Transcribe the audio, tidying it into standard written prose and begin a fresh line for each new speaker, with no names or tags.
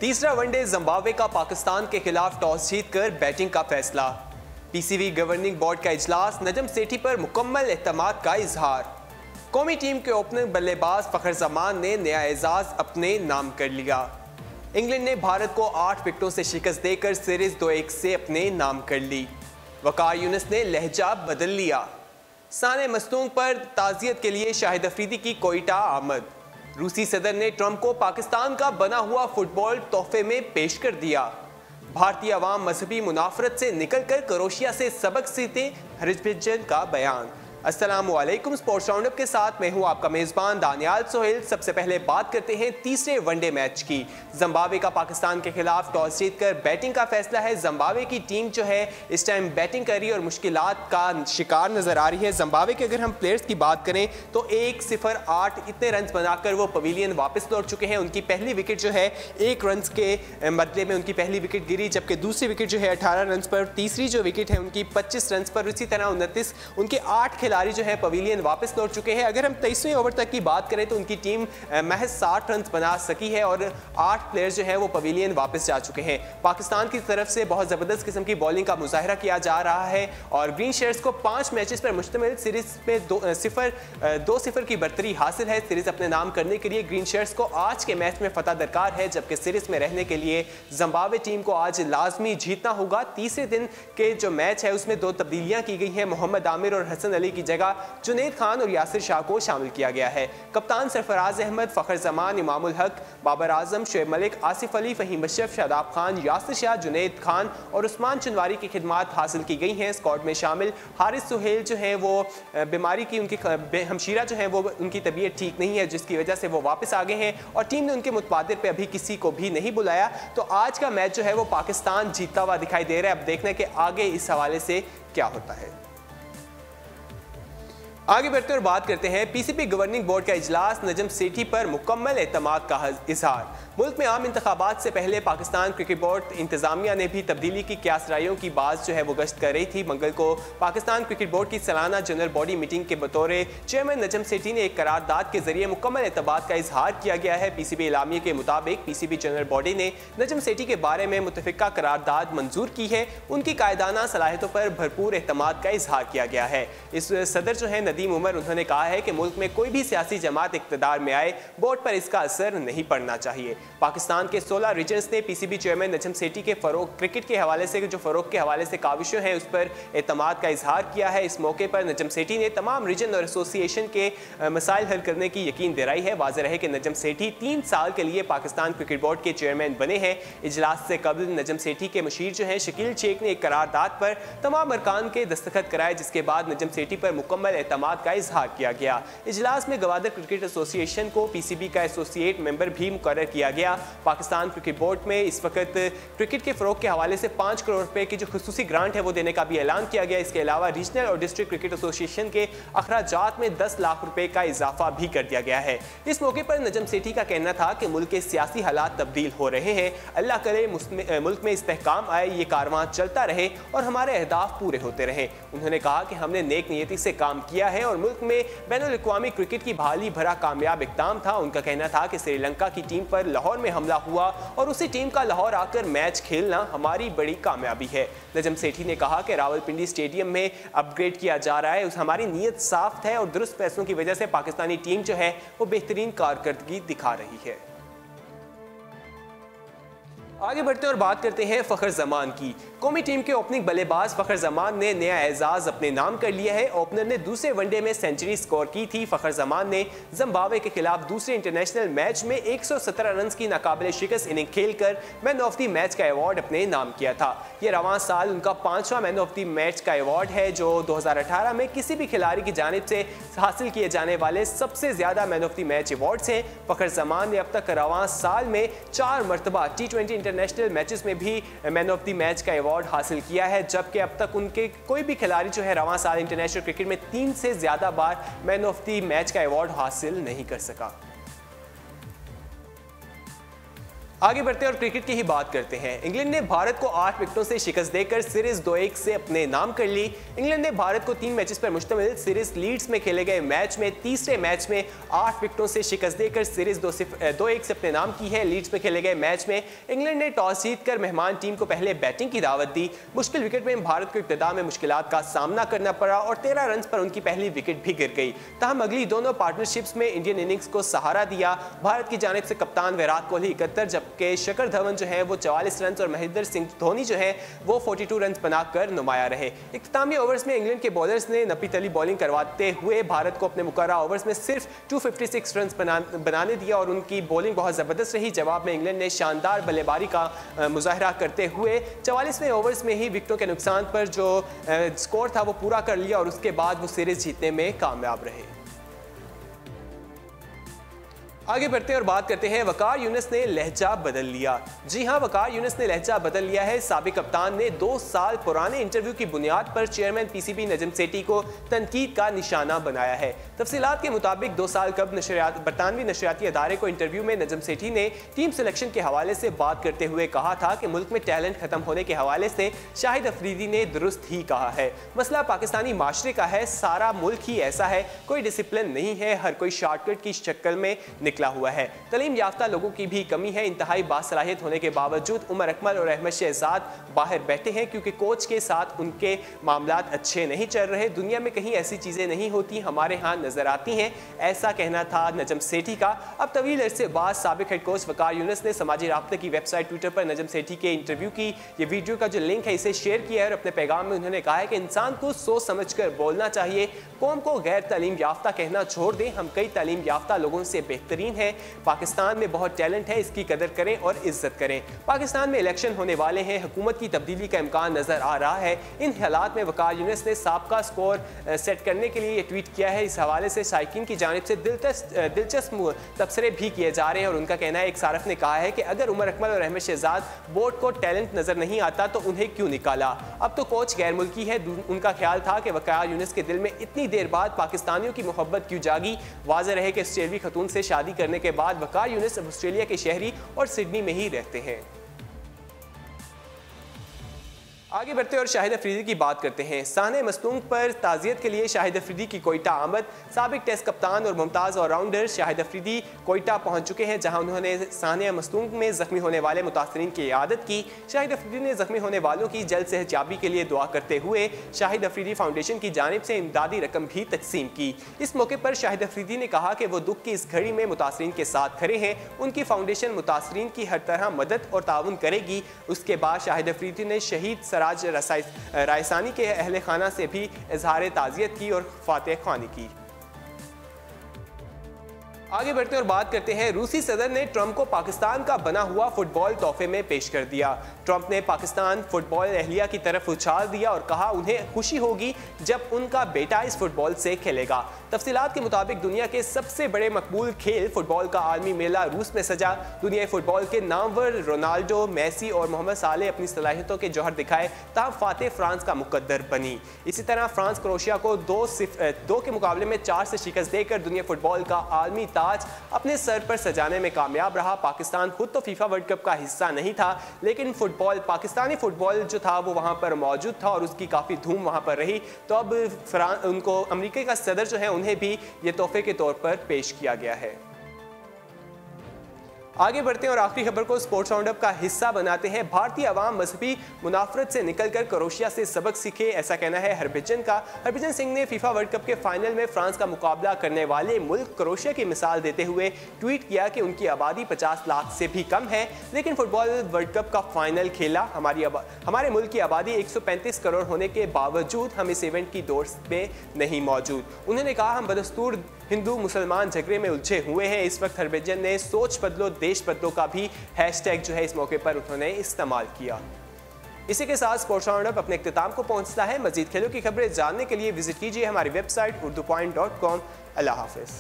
तीसरा one day Zimbabwe का पाकिस्तान के खिलाफ टॉस जीतकर बैटिंग का फैसला। पीसीबी गवर्निंग बोर्ड का इजलास, नजम सेठी पर मुकम्मल एतमाद का इजहार। कौमी टीम के ओपनिंग बल्लेबाज फखर जमान ने नया एजाज अपने नाम कर लिया। इंग्लैंड ने भारत को 8 विकेटों से शिकस्त देकर सीरीज 2-1 से अपने नाम कर ली। वकार यूनुस ने लहजा बदल लिया। साने मस्तूंग पर ताज़ियत के लिए शाहिद अफरीदी की कोयटा आमद। रूसी सदर ने ट्रंप को पाकिस्तान का बना हुआ फुटबॉल तोहफे में पेश कर दिया। भारतीय अवाम मजहबी मुनाफरत से निकलकर क्रोएशिया से सबक सीखे, हरभजन का बयान। अस्सलामुअलैकुम, स्पोर्ट्स राउंडअप के साथ मैं हूं आपका मेजबान दानियाल सोहेल। सबसे पहले बात करते हैं तीसरे वनडे मैच की। जिम्बाब्वे का पाकिस्तान के खिलाफ टॉस जीतकर बैटिंग का फैसला है। जिम्बाब्वे की टीम जो है इस टाइम बैटिंग कर रही है और मुश्किलात का शिकार नजर आ रही है। जिम्बाब्वे के अगर हम प्लेयर्स की बात करें तो 1-0-8 इतने रन बनाकर वो पवेलियन वापस लौट चुके हैं। उनकी पहली विकेट जो है 1 रन के बदले में उनकी पहली विकेट गिरी, जबकि दूसरी विकेट जो है 18 रन पर, तीसरी जो विकेट है उनकी 25 रन पर, इसी तरह 29 उनके 8 खिलाड़ी जो है पवेलियन वापस लौट चुके हैं। अगर हम 23वें ओवर तक की बात करें तो उनकी टीम महज 60 रन बना सकी है और 8 प्लेयर्स जो है वो पवेलियन वापस जा चुके हैं। पाकिस्तान की तरफ से बहुत जबरदस्त किस्म की बॉलिंग का मुजाहरा किया जा रहा है और ग्रीन शर्ट्स को 5 मैचेस पर मुश्तमिल सीरीज में 2-0 की बर्तरी हासिल है। सीरीज अपने नाम करने के लिए ग्रीन शर्ट्स को आज के मैच में फतह दरकार है, जबकि सीरीज में रहने के लिए जिम्बाब्वे टीम को आज लाजमी जीतना होगा। तीसरे दिन के जो मैच है उसमें 2 तब्दीलियां की गई हैं। मोहम्मद आमिर और हसन अली की जगह जुनैद खान और यासिर शाह को शामिल किया गया है। कप्तान सरफराज अहमद, फखर जमान, इमामुल हक, बाबर आजम, शुएब मलिक, आसिफ अली, फहीम अशरफ, शादाब खान, यासिर शाह, जुनैद खान और उस्मान चंदवारी की खिदमात हासिल की गई हैं। स्क्वाड में शामिल हारिस सुहेल जो है वो बीमारी की, उनकी हमशीरा जो है वो उनकी तबीयत ठीक नहीं है, जिसकी वजह से वो वापस आ गए हैं और टीम ने उनके मुतबादिल पे अभी किसी को भी नहीं बुलाया। तो आज का मैच जो है वो पाकिस्तान जीतता हुआ दिखाई दे रहा है। अब देखना है कि आगे इस हवाले से क्या होता है। आगे बढ़ते और बात करते हैं पीसीबी गवर्निंग बोर्ड का इजलास, नजम सेठी पर मुकम्मल एतमाद का इजहार। मुल्क में आम इंतखाबात से पहले पाकिस्तान क्रिकेट बोर्ड इंतजामिया ने भी तब्दीली की क्यासराइयों की बात जो है वो गश्त कर रही थी। मंगल को पाकिस्तान क्रिकेट बोर्ड की सालाना जनरल बॉडी मीटिंग के बतौर चेयरमैन नजम सेठी ने एक करारदाद के जरिए मुकम्मल एतमाद का इजहार किया गया है। पीसीबी इलामिया के मुताबिक पीसीबी जनरल बॉडी ने नजम सेठी के बारे में मुतफिका करारदाद मंजूर की है। उनकी कायदाना सलाहियतों पर भरपूर एतमाद का इजहार किया गया है। इस सदर जो है नदीम उमर, उन्होंने कहा है कि मुल्क में कोई भी सियासी जमात इक़्तिदार में आए, बोर्ड पर इसका असर नहीं पड़ना चाहिए। पाकिस्तान के 16 रीजन्स ने पीसीबी चेयरमैन नजम सेठी के फरोग क्रिकेट के हवाले से जो फरोग के हवाले से काविशें हैं उस पर एतमाद का इजहार किया है। इस मौके पर नजम सेठी ने तमाम रीजन और एसोसिएशन के मसाइल हल करने की यकीन दिलाई है। वाज़ेह रहे कि नजम सेठी 3 साल के लिए पाकिस्तान क्रिकेट बोर्ड के चेयरमैन बने हैं। इजलास से कबल नजम सेठी के मुशीर जो है शकील शेख ने एक करारदाद पर तमाम अरकान के दस्तखत कराए, जिसके बाद नजम सेठी पर मुकम्मल एतमाद का इजहार किया गया। इजलास में गवादर क्रिकेट एसोसिएशन को पीसीबी का एसोसिएट मेंबर भी मुकर्रर किया गया। पाकिस्तान क्रिकेट बोर्ड में इस वक्त क्रिकेट के फरोग के हवाले से 5 करोड़ रुपए की जो खुसूसी ग्रांट है वो देने का भी ऐलान किया गया। इसके अलावा रीजनल और डिस्ट्रिक्ट क्रिकेट एसोसिएशन के अखराजात में 10 लाख रुपए का इजाफा भी कर दिया गया है। इस मौके पर नजम सेठी का कहना था कि मुल्क के सियासी हालात तब्दील हो रहे हैं, अल्लाह करे मुल्क में इस्तेहकाम आए, ये कारवां चलता रहे और हमारे अहदाफ पूरे होते रहे। उन्होंने कहा कि हमने नेक नियति से काम किया है और मुल्क में बैनुल-अक़वामी क्रिकेट की बहाली भरा कामयाब इक़दाम था। उनका कहना था कि श्रीलंका की टीम पर लाहौर में हमला हुआ और उसी टीम का लाहौर आकर मैच खेलना हमारी बड़ी कामयाबी है। नजम सेठी ने कहा कि रावलपिंडी स्टेडियम में अपग्रेड किया जा रहा है, हमारी नीयत साफ है और दुरुस्त फैसलों की वजह से पाकिस्तानी टीम जो है वो बेहतरीन कारकर्दगी दिखा रही है। आगे बढ़ते हैं और बात करते हैं फखर जमान की। कौमी टीम के ओपनिंग बल्लेबाज फखर जमान ने नया एजाज अपने नाम कर लिया है। ओपनर ने दूसरे वनडे में सेंचुरी स्कोर की थी। फखर जमान ने जिम्बाब्वे के खिलाफ दूसरे इंटरनेशनल मैच में 117 रन की नाकाबिले शिकस्त इनिंग खेलकर मैन ऑफ द मैच का अवार्ड अपने नाम किया था। यह रवां साल उनका 5वां मैन ऑफ द मैच का अवार्ड है, जो 2018 में किसी भी खिलाड़ी की जानिब से हासिल किए जाने वाले सबसे ज्यादा man of the match awards हैं। फखर जमान ने अब तक रवां साल में 4 मरतबा T20 इंटरनेशनल मैचेस में भी मैन ऑफ द मैच का अवार्ड हासिल किया है, जबकि अब तक उनके कोई भी खिलाड़ी जो है रवां साल इंटरनेशनल क्रिकेट में 3 से ज्यादा बार मैन ऑफ द मैच का अवार्ड हासिल नहीं कर सका। आगे बढ़ते हैं और क्रिकेट की ही बात करते हैं। इंग्लैंड ने भारत को 8 विकेटों से शिकस्त देकर सीरीज 2-1 से अपने नाम कर ली। इंग्लैंड ने भारत को 3 मैचेस पर मुश्तमिल सीरीज लीड्स में खेले गए मैच में तीसरे मैच में 8 विकेटों से शिकस्त देकर सीरीज 2-1 से अपने नाम की है। लीड्स में खेले गए मैच में इंग्लैंड ने टॉस जीतकर मेहमान टीम को पहले बैटिंग की दावत दी। मुश्किल विकेट में भारत को इब्तिदा में मुश्किलात का सामना करना पड़ा और 13 रन पर उनकी पहली विकेट भी गिर गई। ताहम अगली दोनों पार्टनरशिप्स में इंडियन इनिंग्स को सहारा दिया। भारत की जानिब से कप्तान विराट कोहली 71 जबकि शिखर धवन जो है वो 44 रन और महेंद्र सिंह धोनी जो है वो 42 रन बनाकर नुमाया रहे। इख्तितामी ओवर्स में इंग्लैंड के बॉलर्स ने नपी तली बॉलिंग करवाते हुए भारत को अपने मुकर्रर ओवर्स में सिर्फ 256 रन बनाने दिया और उनकी बॉलिंग बहुत ज़बरदस्त रही। जवाब में इंग्लैंड ने शानदार बल्लेबाजी का मुजाहरा करते हुए 44वें ओवर्स में ही विकेटों के नुकसान पर जो स्कोर था वो पूरा कर लिया और उसके बाद वो सीरीज जीतने में कामयाब रहे। आगे बढ़ते हैं और बात करते हैं वकार यूनिस ने लहजा बदल लिया। जी हां, वकार यूनिस ने लहजा बदल लिया है। साबिक कप्तान ने 2 साल पुराने इंटरव्यू की बुनियाद पर चेयरमैन पीसीबी नजम सेठी को तनकीद का निशाना बनाया है। तफसीलात के मुताबिक 2 साल कबल बरतानवी नशरियाती अदारे को इंटरव्यू में नजम सेठी ने टीम सिलेक्शन के हवाले से बात करते हुए कहा था कि मुल्क में टैलेंट खत्म होने के हवाले से शाहिद अफरीदी ने दुरुस्त ही कहा है। मसला पाकिस्तानी माशरे का है, सारा मुल्क ही ऐसा है, कोई डिसिप्लिन नहीं है, हर कोई शॉर्टकट की शक्ल में निकला हुआ है। तलीम याफ्ता लोगों की भी कमी है। इंतहाई बासलाहियत होने के बावजूद उमर अकमल और अहमद शहजाद बाहर बैठे हैं क्योंकि कोच के साथ उनके मामलात अच्छे नहीं चल रहे। दुनिया में कहीं ऐसी चीजें नहीं होती, हमारे यहाँ नजर आती हैं, ऐसा कहना था नजम सेठी का। अब तवील अरसे बाद साबिक हेड कोच वकार यूनिस ने समाजी राब्ते की वेबसाइट ट्विटर पर नजम सेठी के इंटरव्यू की ये वीडियो का जो लिंक है इसे शेयर किया है और अपने पैगाम में उन्होंने कहा है कि इंसान को सोच समझ कर बोलना चाहिए, कौम को गैर तालीम याफ्ता कहना छोड़ दें, हम कई तालीम याफ्ता लोगों से बेहतरीन हैं। पाकिस्तान में बहुत टैलेंट है, इसकी कदर करें और इज्जत करें। पाकिस्तान में इलेक्शन होने वाले हैं, हुकूमत की तब्दीली का इम्कान नजर आ रहा है। इन हालात में वकार यूनिस ने साबका स्कोर सेट करने के लिए ये ट्वीट किया है। इस हवाले से साइकिन की जानिब से दिलचस्प तबसरे भी किए जा रहे हैं और उनका कहना है, एक सारफ ने कहा है कि अगर उमर अकमल और अहमद शहजाद बोर्ड को टैलेंट नजर नहीं आता तो उन्हें क्यों निकाला, अब तो कोच गैर मुल्की है। उनका ख्याल था कि वकार यूनिस के दिल में इतनी देर बाद पाकिस्तानियों की मोहब्बत क्यों जागी। वाज़ेह रहे कि ऑस्ट्रेलियाई खतून से शादी करने के बाद वकार यूनिस अब ऑस्ट्रेलिया के शहरी और सिडनी में ही रहते हैं। आगे बढ़ते और शाहिद अफरीदी की बात करते हैं। साने मसलूम पर ताज़ियत के लिए शाहिद अफरीदी की कोयटा आमद। साबिक टेस्ट कप्तान और मुमताज़ ऑलराउंडर शाहिद अफरीदी कोयटा पहुंच चुके हैं, जहां उन्होंने साने मसलूम में जख्मी होने वाले मुतासरीन की इयादत की। शाहिद अफरीदी ने जख्मी होने वालों की जल्द सेहतयाबी के लिए दुआ करते हुए शाहिद अफरीदी फाउंडेशन की जानिब से इमदादी रकम भी तकसीम की। इस मौके पर शाहिद अफरीदी ने कहा कि वो दुख की इस घड़ी में मुतासरीन के साथ खड़े हैं, उनकी फाउंडेशन मुतासरीन की हर तरह मदद और ताउन करेगी। उसके बाद शाहिद अफरीदी ने शहीद सराज रायसानी के अहले खाना से भी इजहार ताज़ियत की और फातह ख्वानी की। आगे बढ़ते और बात करते हैं, रूसी सदर ने ट्रंप को पाकिस्तान का बना हुआ फुटबॉल तोहफे में पेश कर दिया। ट्रंप ने पाकिस्तान फुटबॉल एहलिया की तरफ उछाल दिया और कहा उन्हें खुशी होगी जब उनका बेटा इस फुटबॉल से खेलेगा। तफसीलात के मुताबिक दुनिया के सबसे बड़े मकबूल खेल फुटबॉल का आलमी मेला रूस में सजा। दुनिया फुटबॉल के नामवर रोनाल्डो, मेसी और मोहम्मद साले अपनी सलाहियतों के जौहर दिखाए, तब फातेह फ्रांस का मुकद्दर बनी। इसी तरह फ्रांस क्रोएशिया को 2 के मुकाबले में 4 से शिकस्त देकर दुनिया फुटबॉल का आलमी ताज अपने सर पर सजाने में कामयाब रहा। पाकिस्तान खुद तो फीफा वर्ल्ड कप का हिस्सा नहीं था, लेकिन पाकिस्तानी फुटबॉल जो था वो वहां पर मौजूद था और उसकी काफी धूम वहां पर रही। तो अब उनको अमेरिका का सदर जो है उन्हें भी ये तोहफे के तौर पर पेश किया गया है। आगे बढ़ते हैं और आखिरी खबर को स्पोर्ट्स राउंडअप का हिस्सा बनाते हैं। भारतीय अवाम मजहबी मुनाफरत से निकलकर क्रोएशिया से सबक सीखे, ऐसा कहना है हरभजन का। हरभजन सिंह ने फीफा वर्ल्ड कप के फाइनल में फ्रांस का मुकाबला करने वाले मुल्क क्रोएशिया की मिसाल देते हुए ट्वीट किया कि उनकी आबादी 50 लाख से भी कम है, लेकिन फुटबॉल वर्ल्ड कप का फाइनल खेला। हमारे मुल्क की आबादी 135 करोड़ होने के बावजूद हम इस इवेंट की दौड़ में नहीं मौजूद। उन्होंने कहा हम बदस्तूर हिंदू मुसलमान झगड़े में उलझे हुए हैं। इस वक्त हरभजन ने सोच बदलो देश बदलो का भी हैशटैग जो है इस मौके पर उन्होंने इस्तेमाल किया। इसी के साथ स्पोर्ट्स राउंडअप अपने इख्तिताम को पहुंचता है। मजीद खेलों की खबरें जानने के लिए विजिट कीजिए हमारी वेबसाइट urdupoint.com। अल्लाह हाफिज़।